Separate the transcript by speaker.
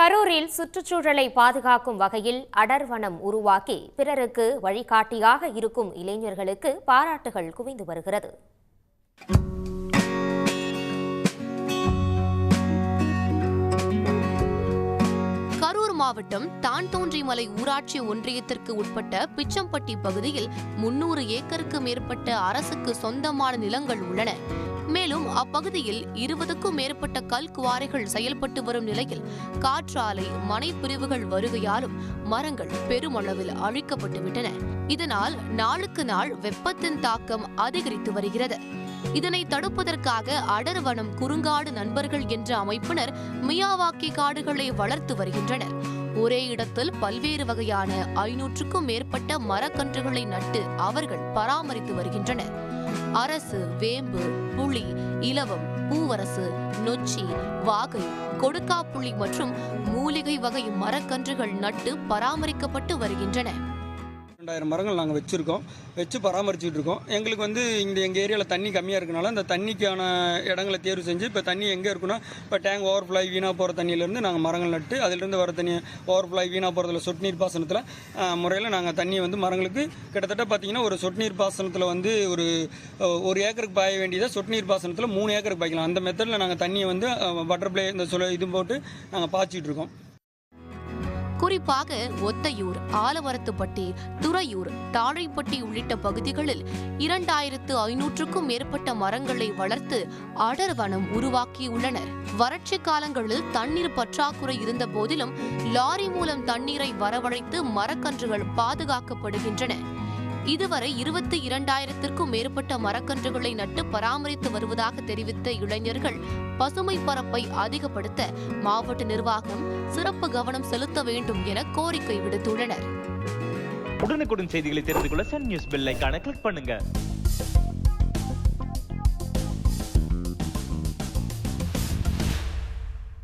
Speaker 1: கரூரில் சுற்றுச்சூழலை பாதுகாக்கும் வகையில் அடர்வனம் உருவாக்கி பிறருக்கு வழிகாட்டியாக இருக்கும் இளைஞர்களுக்கு பாராட்டுகள் குவிந்து வருகிறது.
Speaker 2: கரூர் மாவட்டம் தான்தோன்றிமலை ஊராட்சி ஒன்றியத்திற்கு உட்பட்ட பிச்சம்பட்டி பகுதியில் 300 ஏக்கருக்கு மேற்பட்ட அரசுக்கு சொந்தமான நிலங்கள் உள்ளன. மேலும் அப்பகுதியில் 20க்கும் மேற்பட்ட கல் குவாரிகள் செயல்பட்டு வரும் நிலையில் காற்றாலை மனை பிரிவுகள் வருகையாலும் மரங்கள் பெருமளவில் அழிக்கப்பட்டுவிட்டன. இதனால் நாளுக்கு நாள் வெப்பத்தின் தாக்கம் அதிகரித்து வருகிறது. இதனை தடுப்பதற்காக அடர்வனம் குறுங்காடு நண்பர்கள் என்ற அமைப்பினர் மியாவாக்கி காடுகளை வளர்த்து வருகின்றனர். ஒரே இடத்தில் பல்வேறு வகையான 500க்கும் மேற்பட்ட மரக்கன்றுகளை நட்டு அவர்கள் பராமரித்து வருகின்றனர். அரசு, வேம்பு, புளி, இலவம், பூவரசு, நொச்சி, வாகை, கொடுக்காப்புளி மற்றும் மூலிகை வகை மரக்கன்றுகள் நட்டு பராமரிக்கப்பட்டு வருகின்றன.
Speaker 3: 2000 மரங்கள் நாங்கள் வச்சு பராமரிச்சுட்டு இருக்கோம். எங்களுக்கு எங்கள் ஏரியாவில் தண்ணி கம்மியாக இருக்கனால அந்த தண்ணிக்கான இடங்களை தேர்வு செஞ்சு இப்போ தண்ணி எங்கே இருக்குன்னா இப்போ டேங்க் ஓவர்ஃப்ளை வீணாக போகிற தண்ணியிலேருந்து நாங்கள் மரங்கள் நட்டு அதிலிருந்து வர தண்ணி ஓவர்ஃப்ளை வீணாக போகிறதுல சொட்டு நீர் பாசனத்தில் முறையில் நாங்கள் தண்ணியை மரங்களுக்கு கிட்டத்தட்ட பார்த்தீங்கன்னா ஒரு சொட்டு நீர் பாசனத்தில் ஒரு ஏக்கருக்கு பாய வேண்டியதை சொட்டு நீர் பாசனத்தில் 3 ஏக்கருக்கு பாய்க்கலாம். அந்த மெத்தடில் நாங்கள் தண்ணியை பட்டர்ஃப்ளை இது போட்டு நாங்கள் பாய்ச்சிட்டு இருக்கோம்.
Speaker 2: குறிப்பாக ஒத்தையூர், ஆலமரத்துப்பட்டி, துறையூர், தாழைப்பட்டி உள்ளிட்ட பகுதிகளில் 2500க்கும் மேற்பட்ட மரங்களை வளர்த்து அடர்வனம் உருவாக்கியுள்ளனர். வறட்சி காலங்களில் தண்ணீர் பற்றாக்குறை இருந்த போதிலும் லாரி மூலம் தண்ணீரை வரவழைத்து மரக்கன்றுகள் பாதுகாக்கப்படுகின்றன. இதுவரை 22,000க்கும் மேற்பட்ட மரக்கன்றுகளை நட்டு பராமரித்து வருவதாக தெரிவித்த இளைஞர்கள் பசுமை பரப்பை அதிகப்படுத்த மாவட்ட நிர்வாகம் சிறப்பு கவனம் செலுத்த வேண்டும் என கோரிக்கை விடுத்துள்ளனர்.
Speaker 4: உடனுக்குடன் செய்திகளை தெரிந்து கொள்ள சன் நியூஸ் பெல் ஐகானை கிளிக் பண்ணுங்க.